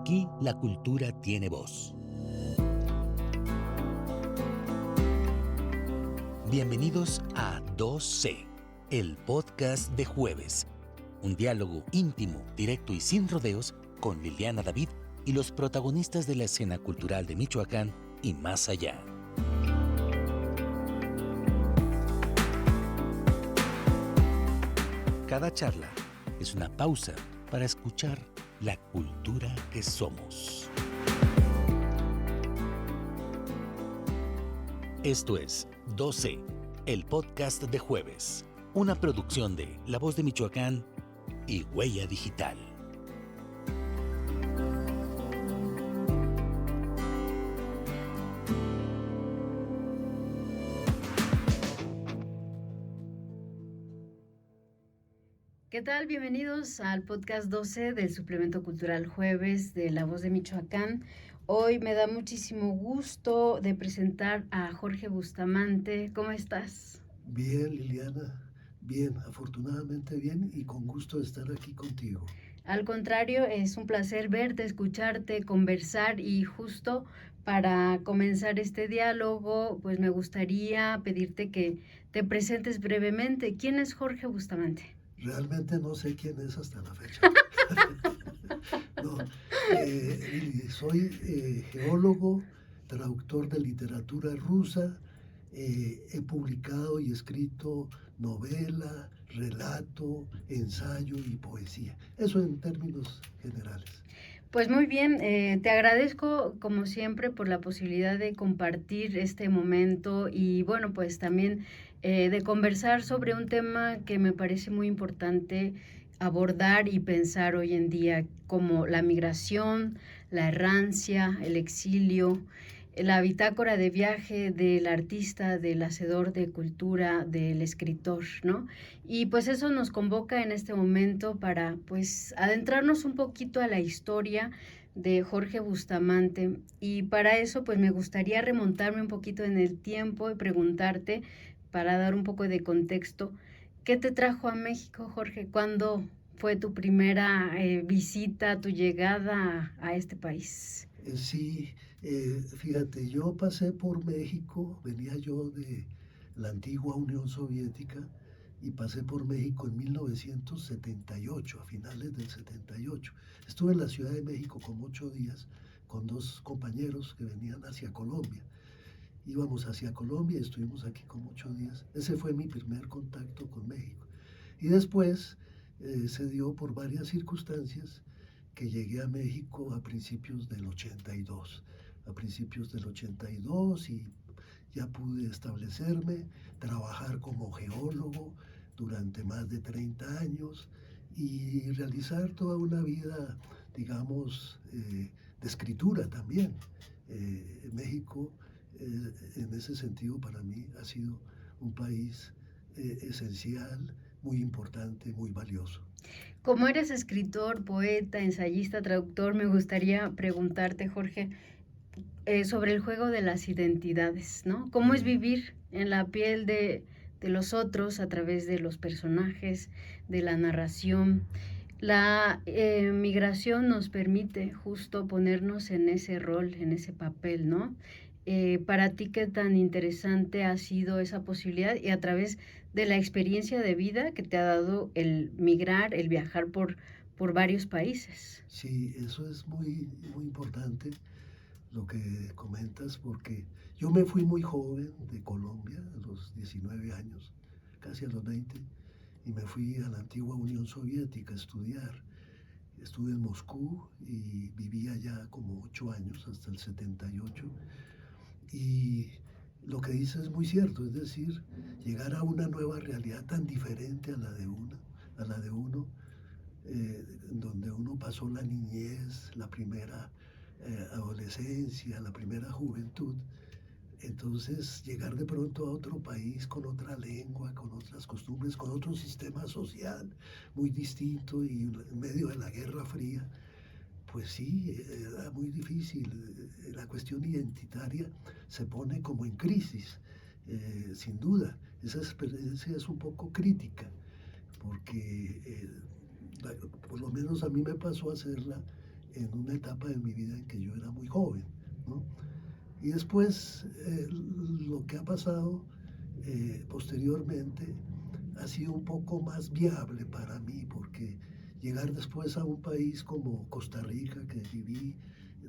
Aquí la cultura tiene voz. Bienvenidos a 2C, el podcast de jueves. Un diálogo íntimo, directo y sin rodeos con Liliana David y los protagonistas de la escena cultural de Michoacán y más allá. Cada charla es una pausa para escuchar la cultura que somos. Esto es 2C, el podcast de jueves, una producción de La Voz de Michoacán y Huella Digital. ¿Qué tal? Bienvenidos al podcast 12 del Suplemento Cultural Jueves de La Voz de Michoacán. Hoy me da muchísimo gusto de presentar a Jorge Bustamante. ¿Cómo estás? Bien, Liliana, bien, afortunadamente bien y con gusto de estar aquí contigo. Al contrario, es un placer verte, escucharte, conversar y justo para comenzar este diálogo, pues me gustaría pedirte que te presentes brevemente. ¿Quién es Jorge Bustamante? Realmente no sé quién es hasta la fecha. No, soy geólogo, traductor de literatura rusa, he publicado y escrito novela, relato, ensayo y poesía. Eso en términos generales. Pues muy bien, te agradezco como siempre por la posibilidad de compartir este momento y bueno, pues también de conversar sobre un tema que me parece muy importante abordar y pensar hoy en día, como la migración, la errancia, el exilio, la bitácora de viaje del artista, del hacedor de cultura, del escritor, ¿no? Y pues eso nos convoca en este momento para pues adentrarnos un poquito a la historia de Jorge Bustamante, y para eso pues me gustaría remontarme un poquito en el tiempo y preguntarte, para dar un poco de contexto, ¿qué te trajo a México, Jorge? ¿Cuándo fue tu primera visita, tu llegada a este país? Sí, fíjate, yo pasé por México, venía yo de la antigua Unión Soviética y pasé por México en 1978, a finales del 78. Estuve en la Ciudad de México como 8 días con dos compañeros que venían hacia Colombia. Íbamos hacia Colombia y estuvimos aquí como 8 días. Ese fue mi primer contacto con México. Y después se dio por varias circunstancias que llegué a México a principios del 82. A principios del 82 y ya pude establecerme, trabajar como geólogo durante más de 30 años y realizar toda una vida, digamos, de escritura también. México, en ese sentido, para mí ha sido un país esencial, muy importante, muy valioso. Como eres escritor, poeta, ensayista, traductor, me gustaría preguntarte, Jorge, sobre el juego de las identidades, ¿no? ¿Cómo es vivir en la piel de los otros a través de los personajes, de la narración? La migración nos permite justo ponernos en ese rol, en ese papel, ¿no? Para ti, ¿qué tan interesante ha sido esa posibilidad y a través de la experiencia de vida que te ha dado el migrar, el viajar por varios países? Sí, eso es muy, muy importante lo que comentas, porque yo me fui muy joven de Colombia, a los 19 años, casi a los 20, y me fui a la antigua Unión Soviética a estudiar. Estuve en Moscú y viví allá como 8 años, hasta el 78. Y lo que dices es muy cierto, es decir, llegar a una nueva realidad tan diferente a la de uno, donde uno pasó la niñez, la primera adolescencia, la primera juventud. Entonces, llegar de pronto a otro país con otra lengua, con otras costumbres, con otro sistema social muy distinto y en medio de la Guerra Fría, pues sí, era muy difícil. La cuestión identitaria se pone como en crisis, sin duda. Esa experiencia es un poco crítica, porque por lo menos a mí me pasó a hacerla en una etapa de mi vida en que yo era muy joven, ¿no? Y después lo que ha pasado posteriormente ha sido un poco más viable para mí, porque llegar después a un país como Costa Rica, que viví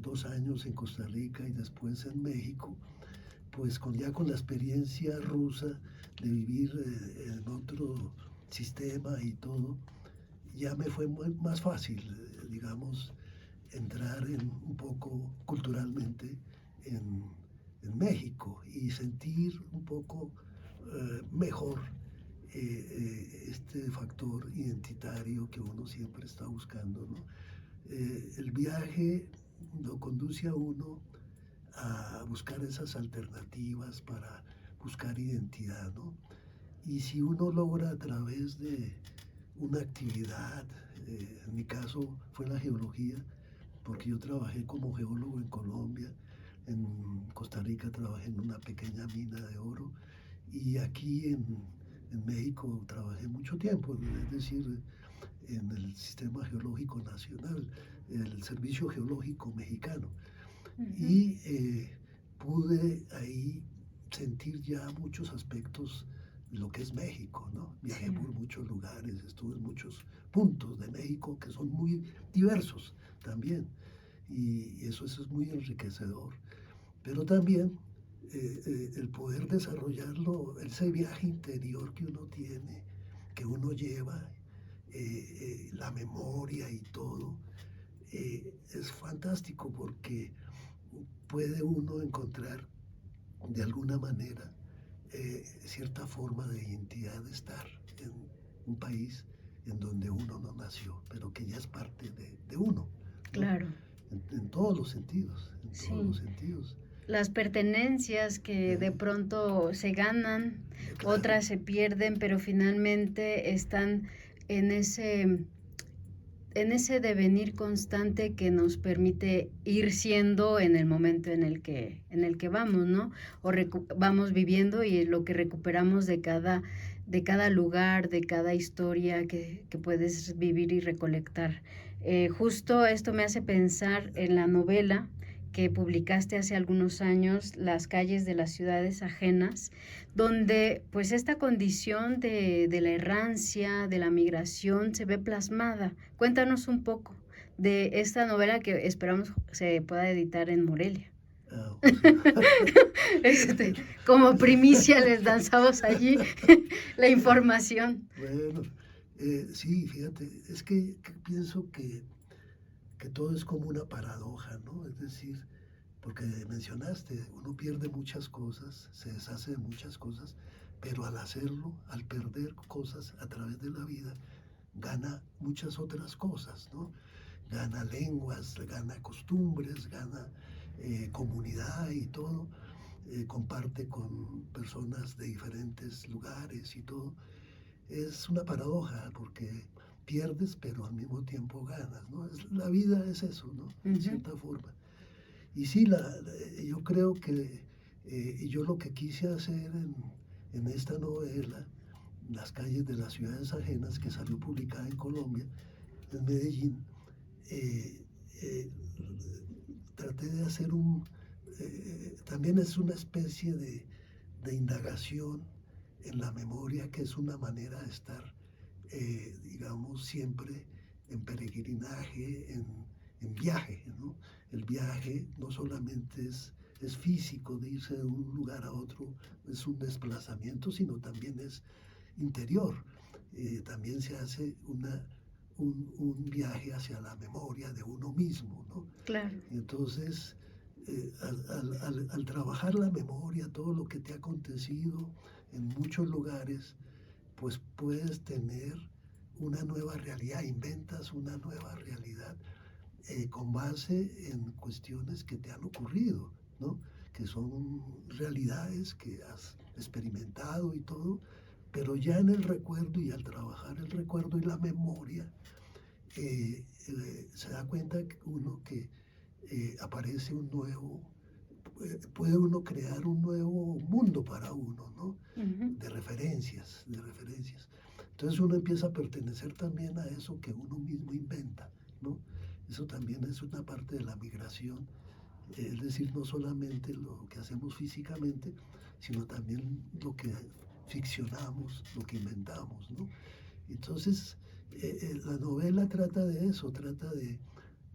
2 años en Costa Rica y después en México, pues ya con la experiencia rusa de vivir en otro sistema y todo, ya me fue más fácil, digamos, entrar un poco culturalmente en, en México y sentir un poco mejor este factor identitario que uno siempre está buscando, ¿no? El viaje lo conduce a uno a buscar esas alternativas para buscar identidad, ¿no? Y si uno logra a través de una actividad, en mi caso fue la geología, porque yo trabajé como geólogo en Colombia, en Costa Rica trabajé en una pequeña mina de oro y aquí en México trabajé mucho tiempo, es decir, en el Sistema Geológico Nacional, el Servicio Geológico Mexicano. Uh-huh. Y pude ahí sentir ya muchos aspectos de lo que es México, ¿no? Viajé por muchos lugares, estuve en muchos puntos de México que son muy diversos también, y eso es muy enriquecedor. Pero también el poder desarrollarlo, ese viaje interior que uno tiene, que uno lleva, la memoria y todo, es fantástico porque puede uno encontrar de alguna manera cierta forma de identidad de estar en un país en donde uno no nació, pero que ya es parte de uno, ¿no? Claro. En todos los sentidos, Sí. todos los sentidos. Las pertenencias que de pronto se ganan, Claro. otras se pierden, pero finalmente están en ese devenir constante que nos permite ir siendo en el momento en el que vamos, ¿no? O vamos viviendo, y lo que recuperamos de cada lugar, de cada historia que puedes vivir y recolectar. Justo esto me hace pensar en la novela que publicaste hace algunos años, Las calles de las ciudades ajenas, donde pues esta condición de la errancia, de la migración, se ve plasmada. Cuéntanos un poco de esta novela que esperamos se pueda editar en Morelia. Oh. Como primicia les lanzamos allí la información. Bueno, sí, fíjate, es que pienso que todo es como una paradoja, ¿no? Es decir, porque mencionaste, uno pierde muchas cosas, se deshace de muchas cosas, pero al hacerlo, al perder cosas a través de la vida, gana muchas otras cosas, ¿no? Gana lenguas, gana costumbres, gana comunidad y todo, comparte con personas de diferentes lugares y todo. Es una paradoja porque pierdes, pero al mismo tiempo ganas, ¿no? La vida es eso, ¿no? En cierta forma. Y sí, yo creo que yo lo que quise hacer en esta novela, Las calles de las ciudades ajenas, que salió publicada en Colombia, en Medellín, traté de hacer también es una especie de indagación en la memoria, que es una manera de estar, digamos, siempre en peregrinaje, en viaje, ¿no? El viaje no solamente es físico, de irse de un lugar a otro, es un desplazamiento, sino también es interior. También se hace un viaje hacia la memoria de uno mismo, ¿no? Claro. Y entonces, al trabajar la memoria, todo lo que te ha acontecido en muchos lugares, pues puedes tener una nueva realidad, inventas una nueva realidad con base en cuestiones que te han ocurrido, ¿no? Que son realidades que has experimentado y todo, pero ya en el recuerdo, y al trabajar el recuerdo y la memoria, se da cuenta que aparece un nuevo, puede uno crear un nuevo mundo para uno, ¿no? Uh-huh. De referencias. Entonces uno empieza a pertenecer también a eso que uno mismo inventa, ¿no? Eso también es una parte de la migración, es decir, no solamente lo que hacemos físicamente, sino también lo que ficcionamos, lo que inventamos, ¿no? Entonces, la novela trata de eso, trata de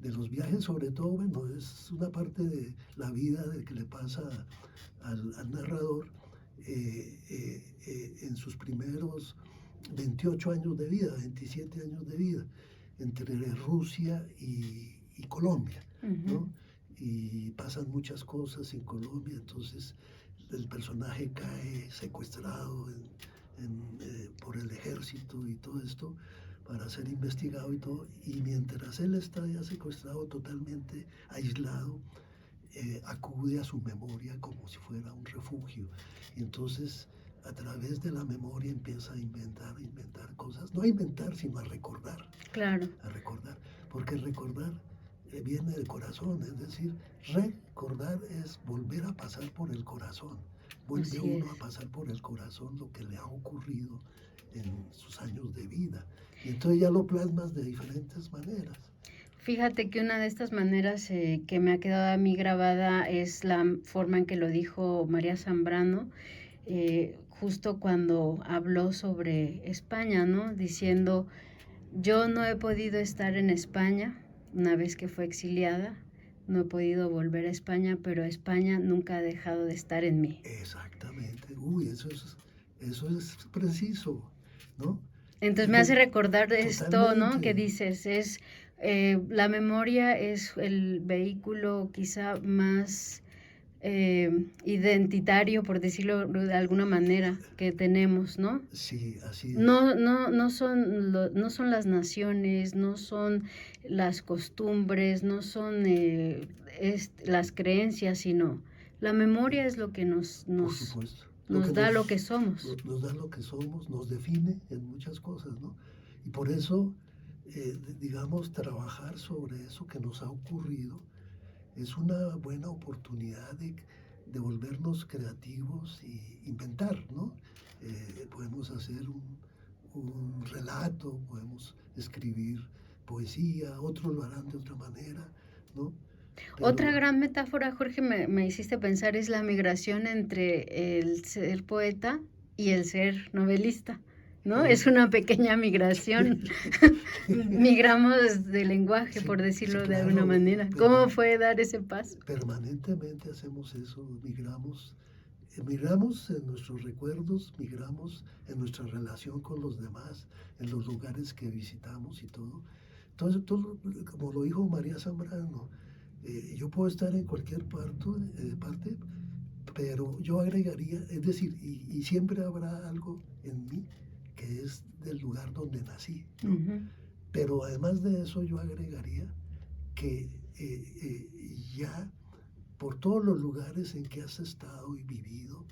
los viajes, sobre todo, bueno, es una parte de la vida de que le pasa al narrador en sus primeros 28 años de vida, 27 años de vida, entre Rusia y Colombia, ¿no? Y pasan muchas cosas en Colombia, entonces el personaje cae secuestrado por el ejército y todo esto para ser investigado y todo, y mientras él está ya secuestrado, totalmente aislado, acude a su memoria como si fuera un refugio. Y entonces, a través de la memoria empieza a inventar cosas, no a inventar, sino a recordar. Claro. A recordar, porque recordar viene del corazón, es decir, recordar es volver a pasar por el corazón. Vuelve uno a pasar por el corazón lo que le ha ocurrido en sus años de vida. Y entonces ya lo plasmas de diferentes maneras. Fíjate que una de estas maneras que me ha quedado a mí grabada es la forma en que lo dijo María Zambrano, justo cuando habló sobre España, ¿no? Diciendo, yo no he podido estar en España una vez que fue exiliada, no he podido volver a España, pero España nunca ha dejado de estar en mí. Exactamente. Uy, eso es preciso, ¿no? Entonces me hace recordar esto, ¿no? Que dices, es la memoria es el vehículo quizá más identitario, por decirlo de alguna manera, que tenemos, ¿no? Sí, así es. No son las naciones, no son las costumbres, no son las creencias, sino la memoria es lo que nos da lo que somos. Nos da lo que somos, nos define en muchas cosas, ¿no? Y por eso, digamos, trabajar sobre eso que nos ha ocurrido es una buena oportunidad de volvernos creativos y inventar, ¿no? Podemos hacer un relato, podemos escribir poesía, otros lo harán de otra manera, ¿no? Pero otra gran metáfora, Jorge, me hiciste pensar, es la migración entre el ser poeta y el ser novelista, ¿no? Es una pequeña migración. Migramos de lenguaje, por decirlo de alguna manera. ¿Cómo fue dar ese paso? Permanentemente hacemos eso, migramos en nuestros recuerdos, migramos en nuestra relación con los demás, en los lugares que visitamos y todo. Entonces, como lo dijo María Zambrano, yo puedo estar en cualquier parte, pero yo agregaría, es decir, y siempre habrá algo en mí que es del lugar donde nací, ¿no? Pero además de eso yo agregaría que ya por todos los lugares en que has estado y vivido,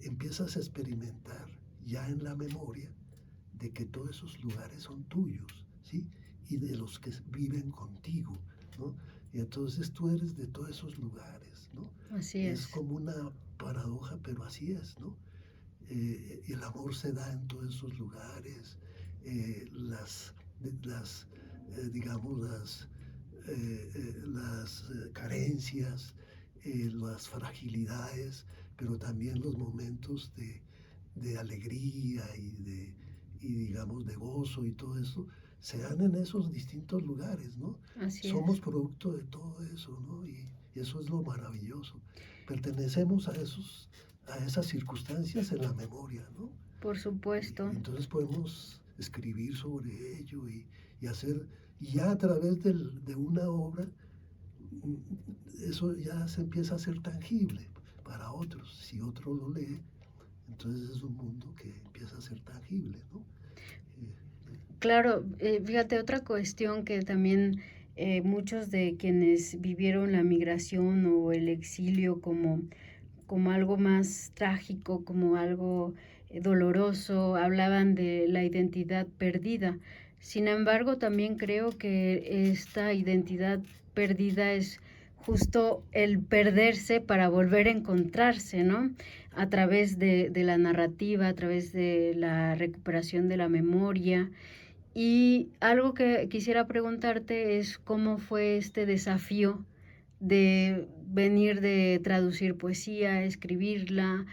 empiezas a experimentar ya en la memoria de que todos esos lugares son tuyos, ¿sí? Y de los que viven contigo, ¿no? Y entonces tú eres de todos esos lugares, ¿no? Así es. Es como una paradoja, pero así es, ¿no? El amor se da en todos esos lugares, digamos, las carencias, las fragilidades, pero también los momentos de alegría y digamos de gozo y todo eso, se dan en esos distintos lugares, ¿no? Somos producto de todo eso, ¿no? Y eso es lo maravilloso. Pertenecemos a esas circunstancias en la memoria, ¿no? Por supuesto. Y entonces podemos escribir sobre ello y hacer, y ya a través de una obra, eso ya se empieza a ser tangible para otros. Si otro lo lee, entonces es un mundo que empieza a ser tangible, ¿no? Claro, fíjate, otra cuestión que también muchos de quienes vivieron la migración o el exilio como algo más trágico, como algo doloroso, hablaban de la identidad perdida. Sin embargo, también creo que esta identidad perdida es justo el perderse para volver a encontrarse, ¿no? A través de la narrativa, a través de la recuperación de la memoria. Y algo que quisiera preguntarte es cómo fue este desafío de venir de traducir poesía, escribirla,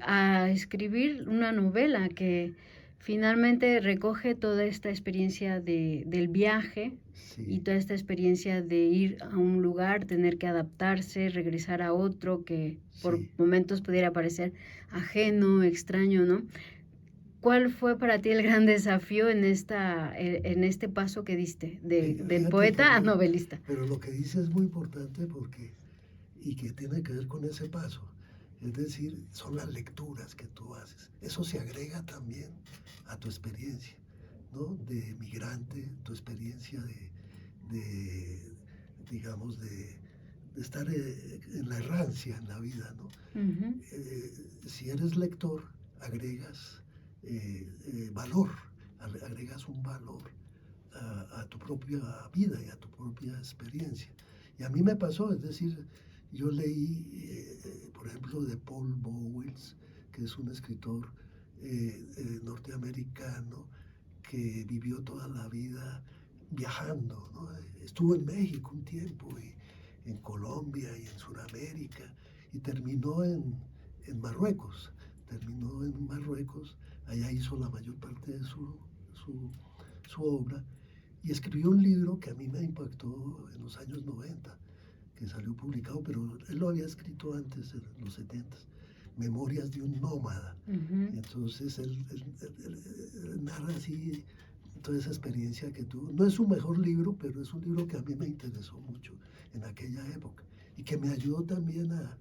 a escribir una novela que finalmente recoge toda esta experiencia del viaje y Sí, toda esta experiencia de ir a un lugar, tener que adaptarse, regresar a otro que por sí. momentos pudiera parecer ajeno, extraño, ¿no? ¿Cuál fue para ti el gran desafío en este paso que diste del Fíjate que poeta a novelista? pero lo que dice es muy importante porque, y que tiene que ver con ese paso. Es decir, son las lecturas que tú haces. Eso se agrega también a tu experiencia, ¿no? De migrante, tu experiencia de digamos, de estar en la errancia en la vida, ¿no? Ujú, Si eres lector, agregas valor, agregas un valor a tu propia vida y a tu propia experiencia. Y a mí me pasó, es decir, yo leí, por ejemplo, de Paul Bowles, que es un escritor norteamericano que vivió toda la vida viajando, ¿no? Estuvo en México un tiempo, y en Colombia y en Sudamérica, y terminó terminó en Marruecos, allá hizo la mayor parte de su obra, y escribió un libro que a mí me impactó en los años 90, que salió publicado, pero él lo había escrito antes, en los 70, Memorias de un nómada. ujú. Y entonces él narra así toda esa experiencia que tuvo. No es su mejor libro, pero es un libro que a mí me interesó mucho en aquella época y que me ayudó también a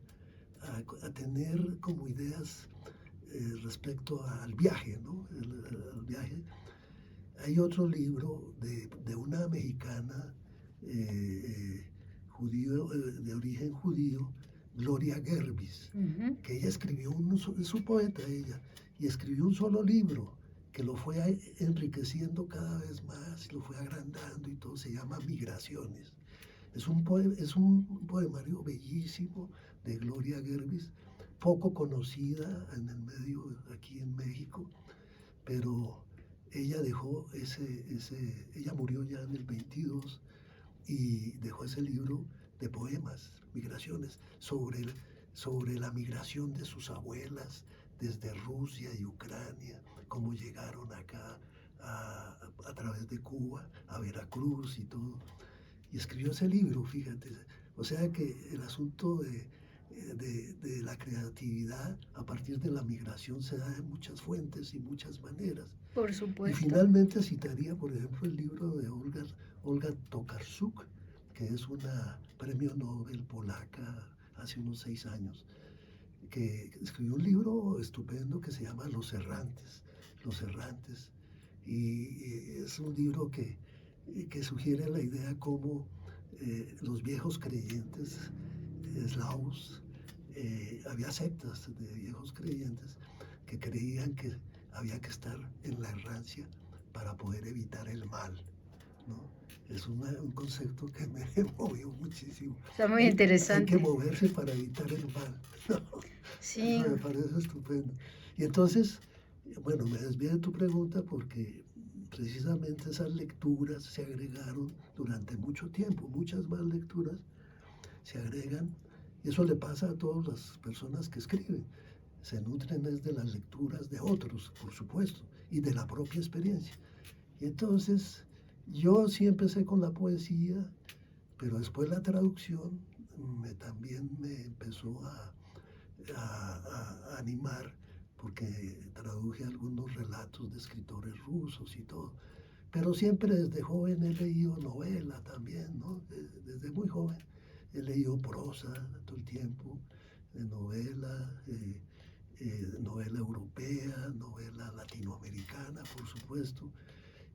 tener como ideas respecto al viaje, ¿no? Al viaje. Hay otro libro de una mexicana de origen judío, Gloria Gerbis, Ujú. que ella escribió, es su poeta ella, y escribió un solo libro que lo fue enriqueciendo cada vez más, lo fue agrandando y todo, se llama Migraciones. Es un poemario bellísimo de Gloria Gerbis, poco conocida en el medio aquí en México, pero ella dejó ella murió ya en el 22 y dejó ese libro de poemas, Migraciones, sobre la migración de sus abuelas desde Rusia y Ucrania, cómo llegaron acá a través de Cuba, a Veracruz y todo. Y escribió ese libro, fíjate. O sea que el asunto de la creatividad a partir de la migración se da de muchas fuentes y muchas maneras. Por Y supuesto. finalmente citaría, por ejemplo, el libro de Olga Tokarczuk, que es una premio Nobel polaca hace unos 6 años, que escribió un libro estupendo que se llama Los Errantes. Los Errantes. Y es un libro que sugiere la idea como los viejos creyentes eslavos, había sectas de viejos creyentes que creían que había que estar en la errancia para poder evitar el mal, ¿no? Es un concepto que me movió muchísimo. Está muy Hay que interesante. moverse para evitar el mal, ¿no? Sí, Eso me parece estupendo. Y entonces, bueno, me desvié de tu pregunta porque precisamente esas lecturas se agregaron durante mucho tiempo, muchas más lecturas se agregan, y eso le pasa a todas las personas que escriben. Se nutren de las lecturas de otros, por supuesto, y de la propia experiencia. Y entonces, yo sí empecé con la poesía, pero después la traducción también me empezó a animar, porque traduje algunos relatos de escritores rusos y todo. Pero siempre desde joven he leído novela también, ¿no? Desde muy joven he leído prosa todo el tiempo, novela europea, novela latinoamericana, por supuesto.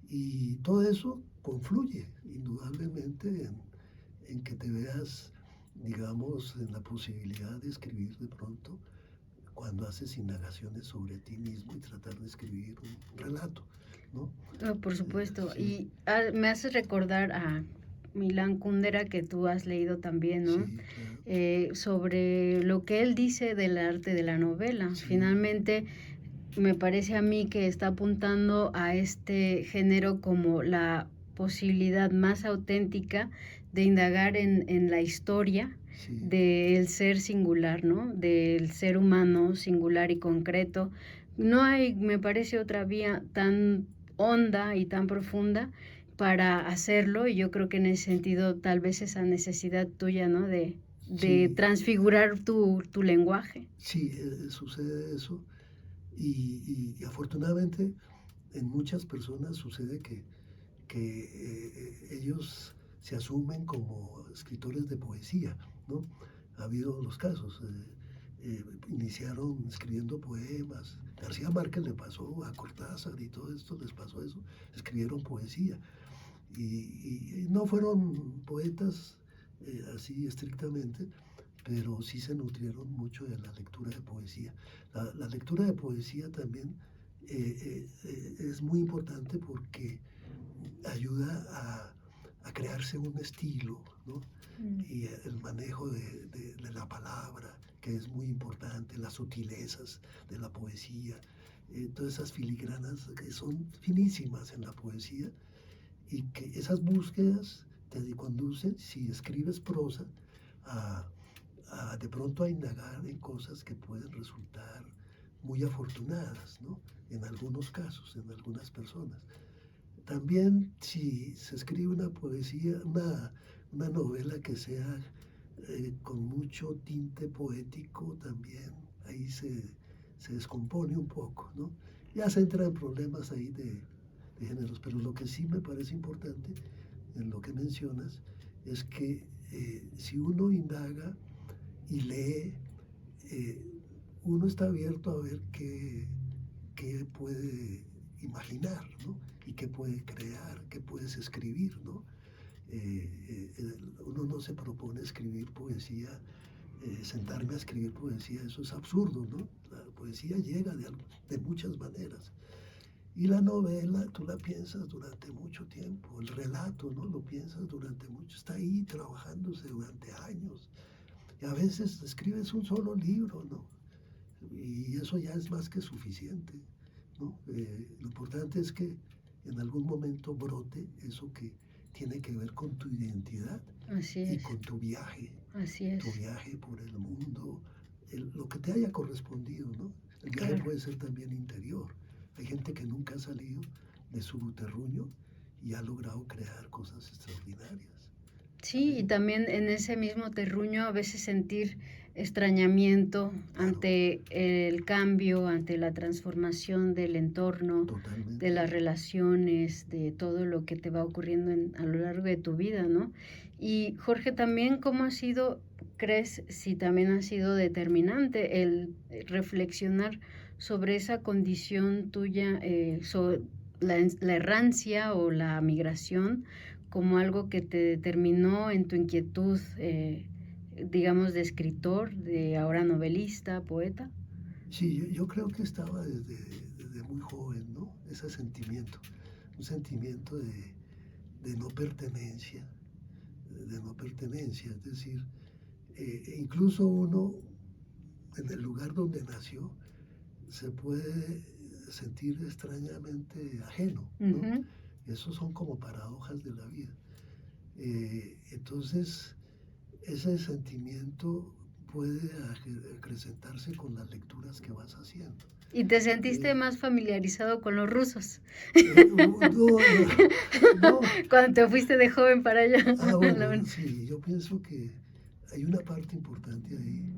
Y todo eso confluye indudablemente en que te veas, digamos, en la posibilidad de escribir de pronto cuando haces indagaciones sobre ti mismo y tratar de escribir un relato, ¿no? por supuesto. Sí, Y me hace recordar a Milán Kundera, que tú has leído también, ¿no? sí, claro, Sobre lo que él dice del arte de la novela. sí, Finalmente, me parece a mí que está apuntando a este género como la posibilidad más auténtica de indagar en la historia Sí, del ser singular, ¿no? Del ser humano singular y concreto. No hay, me parece, otra vía tan honda y tan profunda para hacerlo, y yo creo que en ese sentido tal vez esa necesidad tuya, ¿no? De sí, transfigurar tu lenguaje. sí, sucede eso. Y afortunadamente en muchas personas sucede que ellos se asumen como escritores de poesía, ¿no? Ha habido los casos. Iniciaron escribiendo poemas. García Márquez le pasó, a Cortázar y todo esto les pasó eso. Escribieron poesía. Y no fueron poetas así estrictamente, pero sí se nutrieron mucho de la lectura de poesía. La lectura de poesía también es muy importante porque ayuda a crearse un estilo, ¿no? Y el manejo de la palabra, que es muy importante, las sutilezas de la poesía, todas esas filigranas que son finísimas en la poesía y que esas búsquedas te conducen, si escribes prosa, a, de pronto a indagar en cosas que pueden resultar muy afortunadas, ¿no? En algunos casos, en algunas personas. También si se escribe una poesía, una novela que sea con mucho tinte poético, también ahí se descompone un poco, ¿no? Ya se entra en problemas ahí de géneros, pero lo que sí me parece importante en lo que mencionas es que si uno indaga y lee, eh, uno está abierto a ver qué puede imaginar, ¿no? Y qué puede crear, qué puedes escribir, ¿no? Uno no se propone escribir poesía, sentarme a escribir poesía, eso es absurdo, ¿no? La poesía llega de muchas maneras. Y la novela, tú la piensas durante mucho tiempo, el relato, ¿no? Lo piensas durante mucho, está ahí trabajándose durante años. Y a veces escribes un solo libro, ¿no? Y eso ya es más que suficiente, ¿no? Lo importante es que en algún momento brote eso que tiene que ver con tu identidad Así y es, con así tu es, viaje por el mundo, lo que te haya correspondido, ¿no? El viaje claro. puede ser también interior. Hay gente que nunca ha salido de su terruño y ha logrado crear cosas extraordinarias. Sí, y también en ese mismo terruño a veces sentir extrañamiento Claro, ante el cambio, ante la transformación del entorno, de totalmente. las relaciones, de todo lo que te va ocurriendo a lo largo de tu vida, ¿no? Y Jorge, también, ¿cómo ha sido, crees, si también ha sido determinante el reflexionar sobre esa condición tuya, la errancia o la migración? Como algo que te determinó en tu inquietud, digamos, de escritor, de ahora novelista, poeta. Sí, yo creo que estaba desde muy joven, ¿no? Ese sentimiento, un sentimiento de no pertenencia, es decir, incluso uno en el lugar donde nació se puede sentir extrañamente ajeno, ¿no? Ujú. Esos son como paradojas de la vida. Entonces, ese sentimiento puede acrecentarse con las lecturas que vas haciendo. Y te sentiste Eh, más familiarizado con los rusos no, cuando te fuiste de joven para allá. bueno, sí, yo pienso que hay una parte importante ahí.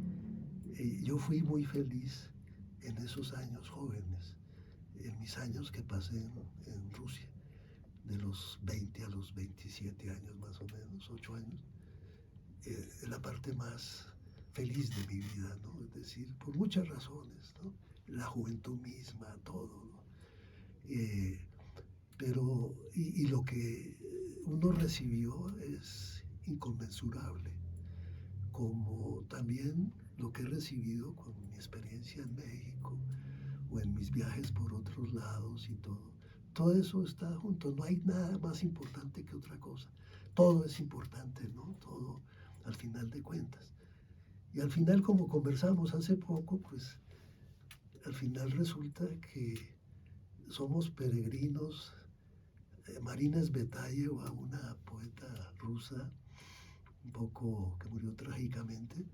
Yo fui muy feliz en esos años jóvenes, en mis años que pasé en Rusia, de los 20 a los 27 años más o menos, 8 años, la parte más feliz de mi vida, ¿no? Es decir, por muchas razones, ¿no? La juventud misma, todo, ¿no? Eh, y lo que uno recibió es inconmensurable, como también lo que he recibido con mi experiencia en México o en mis viajes por otros lados y todo. Todo eso está junto, no hay nada más importante que otra cosa. Todo es importante, ¿no? Todo al final de cuentas. Y al final, como conversamos hace poco, pues al final resulta que somos peregrinos. Marina Tsvetaeva, una poeta rusa, un poco que murió trágicamente,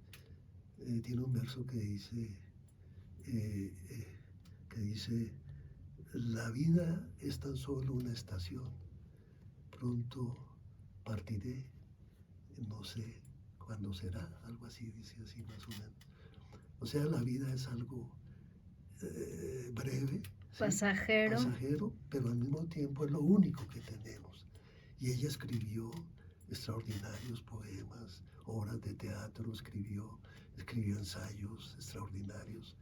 tiene un verso eh, eh, que dice, la vida es tan solo una estación, pronto partiré, no sé cuándo será, algo así, dice así más o menos. O sea, la vida es algo breve, ¿sí? Pasajero, pero al mismo tiempo es lo único que tenemos. Y ella escribió extraordinarios poemas, obras de teatro, escribió ensayos extraordinarios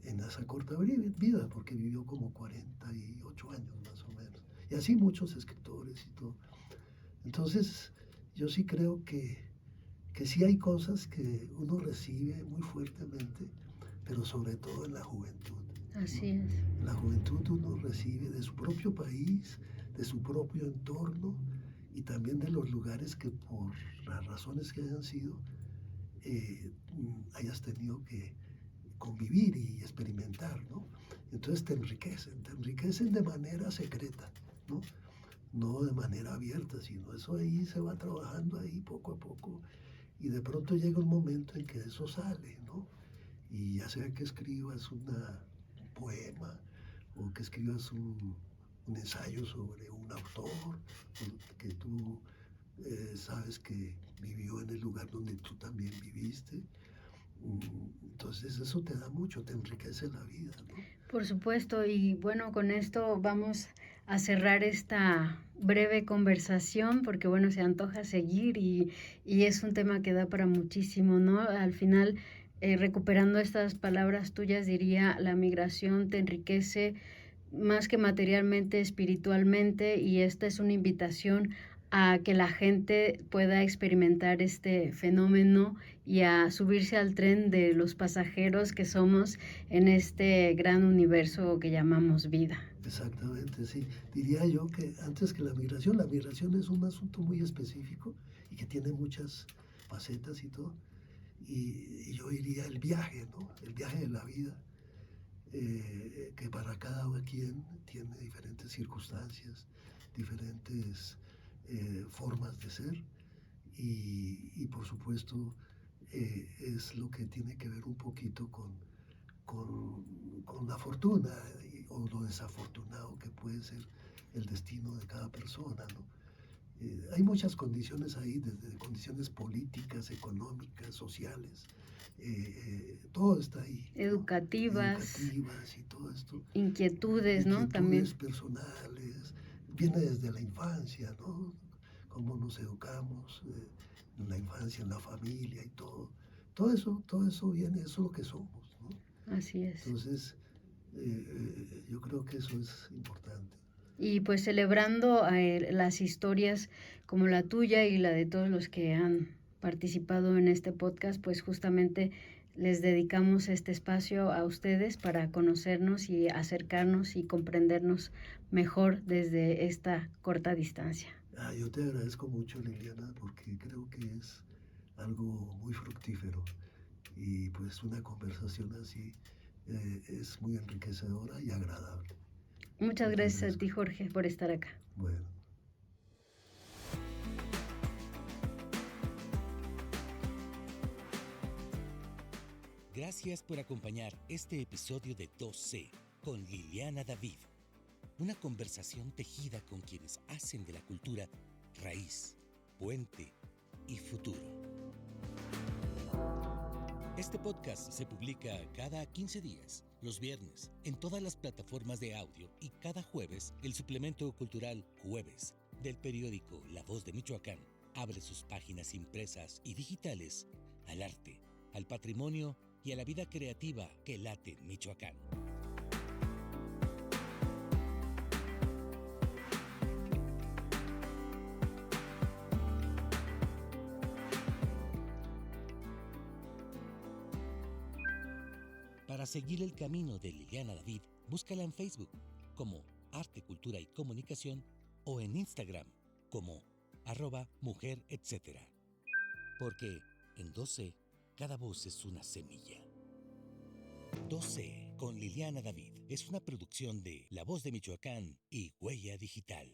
en esa corta vida, porque vivió como 48 años más o menos. Y así muchos escritores y todo. Entonces, yo sí creo que sí hay cosas que uno recibe muy fuertemente, pero sobre todo en la juventud. Así es. En la juventud uno recibe de su propio país, de su propio entorno y también de los lugares que por las razones que hayan sido, hayas tenido que convivir y experimentar, ¿no? Entonces te enriquecen de manera secreta, ¿no? No de manera abierta, sino eso ahí se va trabajando ahí poco a poco y de pronto llega un momento en que eso sale, ¿no? Y ya sea que escribas un poema o que escribas un ensayo sobre un autor que tú sabes que vivió en el lugar donde tú también viviste. Entonces eso te da mucho, te enriquece la vida, ¿no? Por supuesto, y bueno, con esto vamos a cerrar esta breve conversación porque bueno, se antoja seguir y es un tema que da para muchísimo, ¿no? Al final, recuperando estas palabras tuyas, diría, la migración te enriquece más que materialmente, espiritualmente, y esta es una invitación a que la gente pueda experimentar este fenómeno y a subirse al tren de los pasajeros que somos en este gran universo que llamamos vida. Exactamente, sí. Diría yo que antes que la migración es un asunto muy específico y que tiene muchas facetas y todo. Y yo diría el viaje, ¿no? El viaje de la vida, que para cada quien tiene diferentes circunstancias, diferentes formas de ser y por supuesto es lo que tiene que ver un poquito con la fortuna o lo desafortunado que puede ser el destino de cada persona, ¿no? Hay muchas condiciones ahí, desde condiciones políticas, económicas, sociales, todo está ahí, ¿no? Educativas Y todo esto. inquietudes, ¿no? También Personales, viene desde la infancia, ¿no? Cómo nos educamos en la infancia, en la familia y todo. Todo eso viene, eso es lo que somos, ¿no? Así es. Entonces, yo creo que eso es importante. Y pues celebrando las historias como la tuya y la de todos los que han participado en este podcast, pues justamente les dedicamos este espacio a ustedes para conocernos y acercarnos y comprendernos mejor desde esta corta distancia. Yo te agradezco mucho, Liliana, porque creo que es algo muy fructífero y pues una conversación así es muy enriquecedora y agradable. Muchas gracias a ti, Jorge, por estar acá. Bueno. Gracias por acompañar este episodio de 2C con Liliana David. Una conversación tejida con quienes hacen de la cultura raíz, puente y futuro. Este podcast se publica cada 15 días, los viernes, en todas las plataformas de audio y cada jueves el suplemento cultural Jueves del periódico La Voz de Michoacán abre sus páginas impresas y digitales al arte, al patrimonio y a la vida creativa que late en Michoacán. Para seguir el camino de Liliana David, búscala en Facebook como Arte, Cultura y Comunicación o en Instagram como @mujeretcétera. Porque en 2C, cada voz es una semilla. 2C con Liliana David es una producción de La Voz de Michoacán y Huella Digital.